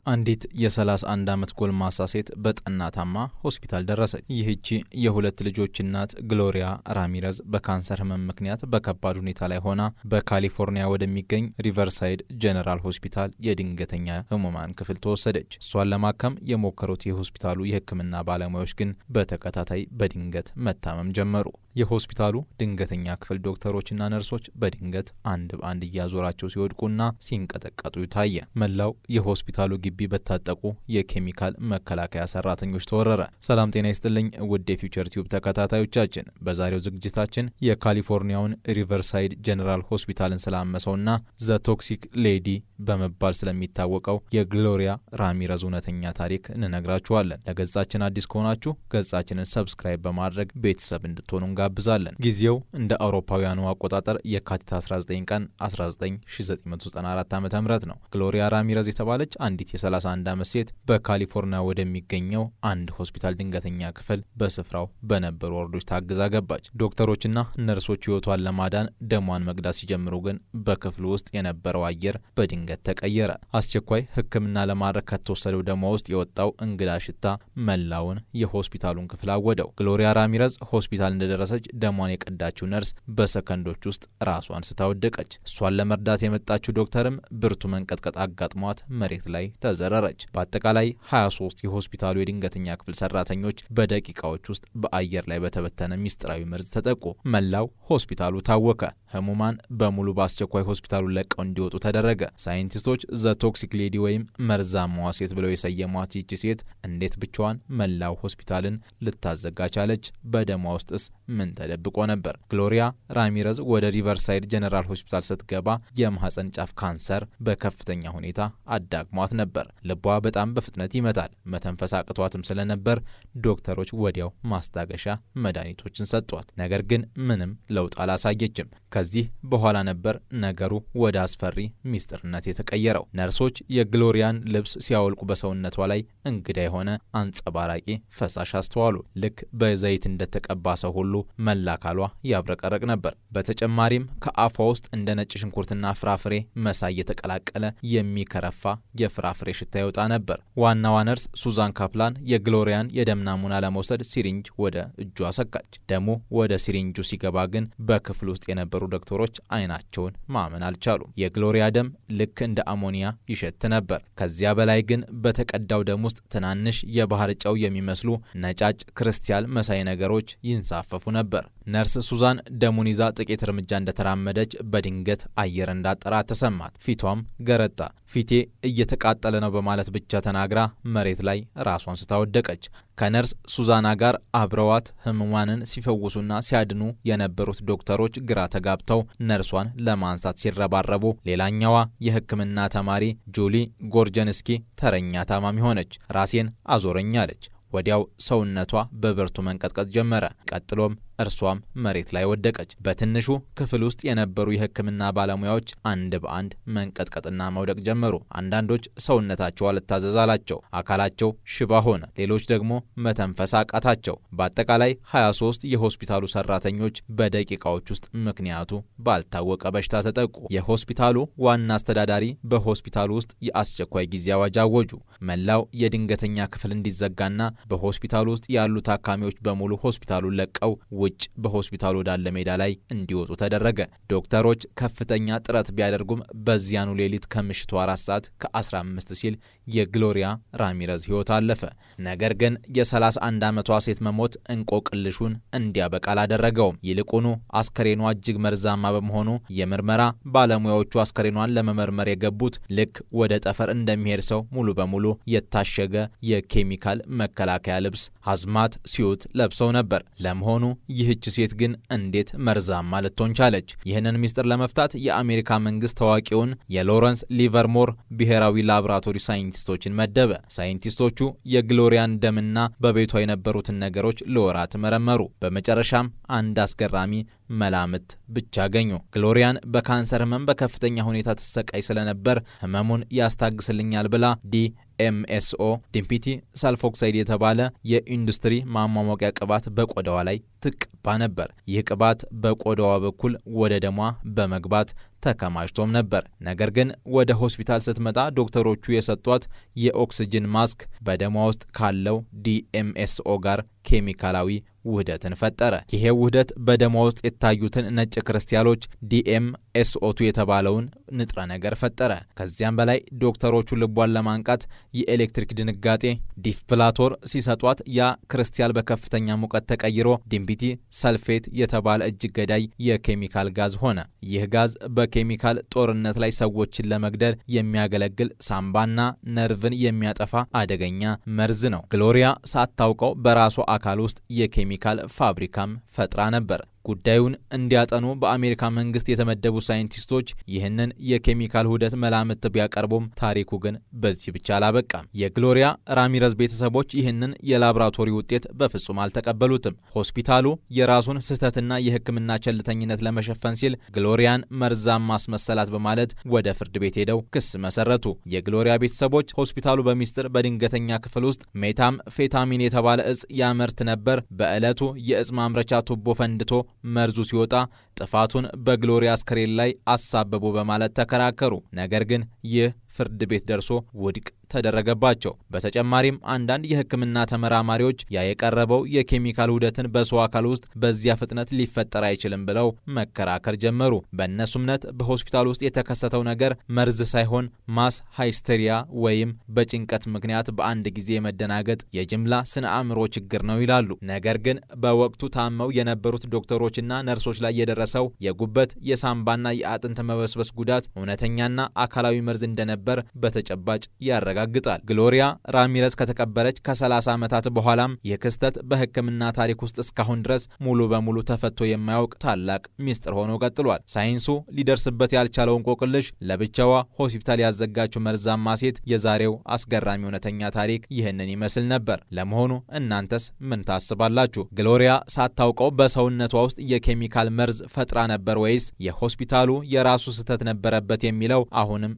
አንዲት የ31 ዓመት ጎልማሳ ሴት በጠና ታማ ሆስፒታል ደረሰች። ይህቺ የሁለት ልጆች እናት ግሎሪያ ራሚረዝ በካንሰር ህመም ምክንያት በከባድ ሁኔታ ላይ ሆና በካሊፎርኒያ ወደሚገኝ ሪቨርሳይድ ጀነራል ሆስፒታል የድንገተኛ ህሙማን ክፍል ተወሰደች። እሷን ለማከም የሞከሩት የሆስፒታሉ የህክምና ባለሙያዎች ግን በተከታታይ በድንገት መታመም ጀመሩ። የሆስፒታሉ ድንገተኛ ክፍል ዶክተሮችና ነርሶች በድንገት አንድ በአንድ እያዞራቸው ሲወድቁና ሲንቀጠቀጡ ታየ። መላው የሆስፒታሉ ግቢ በታጠቁ የኬሚካል መከላከያ ሰራተኞች ተወረረ። ሰላም ጤና ይስጥልኝ ውድ የፊውቸር ቲዩብ ተከታታዮቻችን፣ በዛሬው ዝግጅታችን የካሊፎርኒያውን ሪቨርሳይድ ጀነራል ሆስፒታልን ስላመሰውና ዘ ቶክሲክ ሌዲ በመባል ስለሚታወቀው የግሎሪያ ራሚረዝ እውነተኛ ታሪክ እንነግራችኋለን። ለገጻችን አዲስ ከሆናችሁ ገጻችንን ሰብስክራይብ በማድረግ ቤተሰብ እንድትሆኑ እንጋብዛለን። ጊዜው እንደ አውሮፓውያኑ አቆጣጠር የካቲት 19 ቀን 1994 ዓ.ም ነው። ግሎሪያ ራሚረዝ የተባለች አንዲት የ31 ዓመት ሴት በካሊፎርኒያ ወደሚገኘው አንድ ሆስፒታል ድንገተኛ ክፍል በስፍራው በነበሩ ወርዶች ታግዛ ገባች። ዶክተሮችና ነርሶች ህይወቷን ለማዳን ደሟን መቅዳት ሲጀምሩ ግን በክፍሉ ውስጥ የነበረው አየር በድንገት ተቀየረ። አስቸኳይ ሕክምና ለማድረግ ከተወሰደው ደሟ ውስጥ የወጣው እንግዳ ሽታ መላውን የሆስፒታሉን ክፍል አወደው። ግሎሪያ ራሚረዝ ሆስፒታል እንደደረሰች ደሟን የቀዳችው ነርስ በሰከንዶች ውስጥ ራሷን ስታወደቀች። እሷን ለመርዳት የመጣችው ዶክተርም ብርቱ መንቀጥቀጥ አጋጥሟት መሬት ላይ ተዘረረች። በአጠቃላይ 23 የሆስፒታሉ የድንገተኛ ክፍል ሰራተኞች በደቂቃዎች ውስጥ በአየር ላይ በተበተነ ሚስጥራዊ መርዝ ተጠቁ። መላው ሆስፒታሉ ታወከ። ህሙማን በሙሉ በአስቸኳይ ሆስፒታሉን ለቀው እንዲወጡ ተደረገ። ሳይንቲስቶች ዘ ቶክሲክ ሌዲ ወይም መርዛማዋ ሴት ብለው የሰየሟት ይህች ሴት እንዴት ብቻዋን መላው ሆስፒታልን ልታዘጋ ቻለች? በደሟ ውስጥስ ምን ተደብቆ ነበር? ግሎሪያ ራሚረዝ ወደ ሪቨርሳይድ ጀነራል ሆስፒታል ስትገባ የማህፀን ጫፍ ካንሰር በከፍተኛ ሁኔታ አዳግሟት ነበር። ልቧ በጣም በፍጥነት ይመታል። መተንፈስ አቅቷትም ስለነበር ዶክተሮች ወዲያው ማስታገሻ መድኃኒቶችን ሰጧት። ነገር ግን ምንም ለውጥ አላሳየችም። ከዚህ በኋላ ነበር ነገሩ ወደ አስፈሪ ሚስጥርነት የተቀየረው። ነርሶች የግሎሪያን ልብስ ሲያወልቁ በሰውነቷ ላይ እንግዳ የሆነ አንጸባራቂ ፈሳሽ አስተዋሉ። ልክ በዘይት እንደተቀባ ሰው ሁሉ መላ አካሏ ያብረቀረቅ ነበር። በተጨማሪም ከአፏ ውስጥ እንደ ነጭ ሽንኩርትና ፍራፍሬ መሳይ የተቀላቀለ የሚከረፋ የፍራፍሬ ሽታ ይወጣ ነበር። ዋናዋ ነርስ ሱዛን ካፕላን የግሎሪያን የደም ናሙና ለመውሰድ ሲሪንጅ ወደ እጇ ሰካች። ደሙ ወደ ሲሪንጁ ሲገባ ግን በክፍል ውስጥ የነበሩ ዶክተሮች አይናቸውን ማመን አልቻሉም። የግሎሪያ ደም ልክ እንደ አሞኒያ ይሸት ነበር። ከዚያ በላይ ግን በተቀዳው ደም ውስጥ ትናንሽ የባህር ጨው የሚመስሉ ነጫጭ ክርስቲያል መሳይ ነገሮች ይንሳፈፉ ነበር። ነርስ ሱዛን ደሙን ይዛ ጥቂት እርምጃ እንደተራመደች በድንገት አየር እንዳጠራት ተሰማት። ፊቷም ገረጣ። ፊቴ እየተቃጠለ ነው በማለት ብቻ ተናግራ መሬት ላይ ራሷን ስታወደቀች። ከነርስ ሱዛና ጋር አብረዋት ህሙማንን ሲፈውሱና ሲያድኑ የነበሩት ዶክተሮች ግራ ተጋብተው ነርሷን ለማንሳት ሲረባረቡ፣ ሌላኛዋ የሕክምና ተማሪ ጁሊ ጎርጀንስኪ ተረኛ ታማሚ ሆነች። ራሴን አዞረኝ አለች። ወዲያው ሰውነቷ በብርቱ መንቀጥቀጥ ጀመረ። ቀጥሎም እርሷም መሬት ላይ ወደቀች። በትንሹ ክፍል ውስጥ የነበሩ የሕክምና ባለሙያዎች አንድ በአንድ መንቀጥቀጥና መውደቅ ጀመሩ። አንዳንዶች ሰውነታቸው አልታዘዝ አላቸው፣ አካላቸው ሽባ ሆነ። ሌሎች ደግሞ መተንፈስ አቃታቸው። በአጠቃላይ 23 የሆስፒታሉ ሰራተኞች በደቂቃዎች ውስጥ ምክንያቱ ባልታወቀ በሽታ ተጠቁ። የሆስፒታሉ ዋና አስተዳዳሪ በሆስፒታሉ ውስጥ የአስቸኳይ ጊዜ አዋጅ አወጁ። መላው የድንገተኛ ክፍል እንዲዘጋና በሆስፒታሉ ውስጥ ያሉ ታካሚዎች በሙሉ ሆስፒታሉን ለቀው ውጭ በሆስፒታሉ ወዳለ ሜዳ ላይ እንዲወጡ ተደረገ። ዶክተሮች ከፍተኛ ጥረት ቢያደርጉም በዚያኑ ሌሊት ከምሽቱ 4 ሰዓት ከ15 ሲል የግሎሪያ ራሚረዝ ህይወት አለፈ። ነገር ግን የ31 ዓመቷ ሴት መሞት እንቆቅልሹን እንዲያበቃ አላደረገውም። ይልቁኑ አስከሬኗ እጅግ መርዛማ በመሆኑ የምርመራ ባለሙያዎቹ አስከሬኗን ለመመርመር የገቡት ልክ ወደ ጠፈር እንደሚሄድ ሰው ሙሉ በሙሉ የታሸገ የኬሚካል መከላከያ ልብስ ሀዝማት ሲዩት ለብሰው ነበር። ለመሆኑ ይህች ሴት ግን እንዴት መርዛማ ልትሆን ቻለች? ይህንን ሚስጥር ለመፍታት የአሜሪካ መንግስት ታዋቂውን የሎረንስ ሊቨርሞር ብሔራዊ ላቦራቶሪ ሳይንቲስቶችን መደበ። ሳይንቲስቶቹ የግሎሪያን ደምና በቤቷ የነበሩትን ነገሮች ለወራት መረመሩ። በመጨረሻም አንድ አስገራሚ መላምት ብቻ አገኙ። ግሎሪያን በካንሰር ህመም በከፍተኛ ሁኔታ ተሰቃይ ስለነበር ህመሙን ያስታግስልኛል ብላ DMSO ዲምፒቲ ሳልፎክሳይድ የተባለ የኢንዱስትሪ ማሟሟቂያ ቅባት በቆዳዋ ላይ ትቀባ ነበር። ይህ ቅባት በቆዳዋ በኩል ወደ ደሟ በመግባት ተከማችቶም ነበር። ነገር ግን ወደ ሆስፒታል ስትመጣ ዶክተሮቹ የሰጧት የኦክሲጅን ማስክ በደሟ ውስጥ ካለው DMSO ጋር ኬሚካላዊ ውህደትን ፈጠረ። ይሄ ውህደት በደሟ ውስጥ የታዩትን ነጭ ክርስቲያሎች DMSO2 የተባለውን ንጥረ ነገር ፈጠረ። ከዚያም በላይ ዶክተሮቹ ልቧን ለማንቃት የኤሌክትሪክ ድንጋጤ ዲፍፕላቶር ሲሰጧት ያ ክርስቲያል በከፍተኛ ሙቀት ተቀይሮ ዲምፒቲ ሰልፌት የተባለ እጅግ ገዳይ የኬሚካል ጋዝ ሆነ። ይህ ጋዝ በኬሚካል ጦርነት ላይ ሰዎችን ለመግደል የሚያገለግል ሳምባና ነርቭን የሚያጠፋ አደገኛ መርዝ ነው። ግሎሪያ ሳታውቀው በራሷ አካል ውስጥ የኬሚካል ፋብሪካም ፈጥራ ነበር። ጉዳዩን እንዲያጠኑ በአሜሪካ መንግስት የተመደቡ ሳይንቲስቶች ይህንን የኬሚካል ውህደት መላምት ቢያቀርቡም ታሪኩ ግን በዚህ ብቻ አላበቃም። የግሎሪያ ራሚረዝ ቤተሰቦች ይህንን የላቦራቶሪ ውጤት በፍጹም አልተቀበሉትም። ሆስፒታሉ የራሱን ስህተትና የሕክምና ቸልተኝነት ለመሸፈን ሲል ግሎሪያን መርዛማ ማስመሰላት በማለት ወደ ፍርድ ቤት ሄደው ክስ መሰረቱ። የግሎሪያ ቤተሰቦች ሆስፒታሉ በሚስጥር በድንገተኛ ክፍል ውስጥ ሜታም ፌታሚን የተባለ እጽ ያመርት ነበር። በዕለቱ የእጽ ማምረቻ ቱቦ ፈንድቶ መርዙ ሲወጣ ጥፋቱን በግሎሪያ አስከሬን ላይ አሳበቡ በማለት ተከራከሩ። ነገር ግን ይህ ፍርድ ቤት ደርሶ ውድቅ ተደረገባቸው። በተጨማሪም አንዳንድ የሕክምና ተመራማሪዎች የቀረበው የኬሚካል ውህደትን በሰው አካል ውስጥ በዚያ ፍጥነት ሊፈጠር አይችልም ብለው መከራከር ጀመሩ። በእነሱ እምነት በሆስፒታል ውስጥ የተከሰተው ነገር መርዝ ሳይሆን ማስ ሃይስቴሪያ ወይም በጭንቀት ምክንያት በአንድ ጊዜ መደናገጥ የጅምላ ስነ አእምሮ ችግር ነው ይላሉ። ነገር ግን በወቅቱ ታመው የነበሩት ዶክተሮችና ነርሶች ላይ የደረሰው የጉበት የሳምባና የአጥንት መበስበስ ጉዳት እውነተኛና አካላዊ መርዝ እንደነበር በተጨባጭ ያረጋግጣል። ግሎሪያ ራሚረዝ ከተቀበረች ከ30 ዓመታት በኋላም ይህ ክስተት በሕክምና ታሪክ ውስጥ እስካሁን ድረስ ሙሉ በሙሉ ተፈቶ የማያውቅ ታላቅ ሚስጥር ሆኖ ቀጥሏል። ሳይንሱ ሊደርስበት ያልቻለውን እንቆቅልሽ ለብቻዋ ሆስፒታል ያዘጋችው መርዛማ ሴት የዛሬው አስገራሚ እውነተኛ ታሪክ ይህንን ይመስል ነበር። ለመሆኑ እናንተስ ምን ታስባላችሁ? ግሎሪያ ሳታውቀው በሰውነቷ ውስጥ የኬሚካል መርዝ ፈጥራ ነበር ወይስ የሆስፒታሉ የራሱ ስህተት ነበረበት የሚለው አሁንም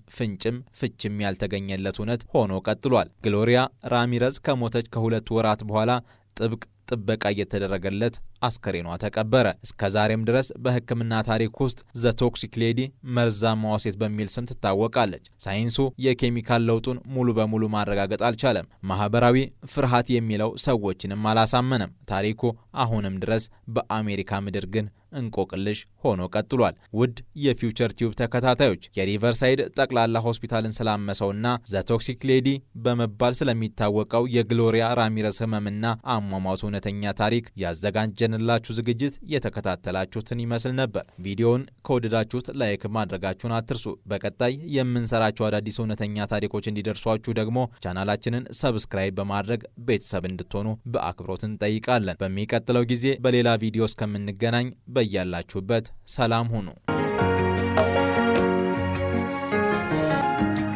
ፍችም ያልተገኘለት እውነት ሆኖ ቀጥሏል። ግሎሪያ ራሚረዝ ከሞተች ከ2 ወራት በኋላ ጥብቅ ጥበቃ እየተደረገለት አስከሬኗ ተቀበረ። እስከዛሬም ድረስ በሕክምና ታሪክ ውስጥ ዘ ቶክሲክ ሌዲ መርዛማዋ ሴት በሚል ስም ትታወቃለች። ሳይንሱ የኬሚካል ለውጡን ሙሉ በሙሉ ማረጋገጥ አልቻለም። ማህበራዊ ፍርሃት የሚለው ሰዎችንም አላሳመነም። ታሪኩ አሁንም ድረስ በአሜሪካ ምድር ግን እንቆቅልሽ ሆኖ ቀጥሏል። ውድ የፊውቸር ቲዩብ ተከታታዮች የሪቨርሳይድ ጠቅላላ ሆስፒታልን ስላመሰውና ዘ ቶክሲክ ሌዲ በመባል ስለሚታወቀው የግሎሪያ ራሚረዝ ህመምና አሟሟቱ እውነተኛ ታሪክ ያዘጋጀንላችሁ ዝግጅት የተከታተላችሁትን ይመስል ነበር። ቪዲዮውን ከወደዳችሁት ላይክ ማድረጋችሁን አትርሱ። በቀጣይ የምንሰራቸው አዳዲስ እውነተኛ ታሪኮች እንዲደርሷችሁ ደግሞ ቻናላችንን ሰብስክራይብ በማድረግ ቤተሰብ እንድትሆኑ በአክብሮት እንጠይቃለን። በሚቀጥለው ጊዜ በሌላ ቪዲዮ እስከምንገናኝ በያላችሁበት ሰላም ሁኑ።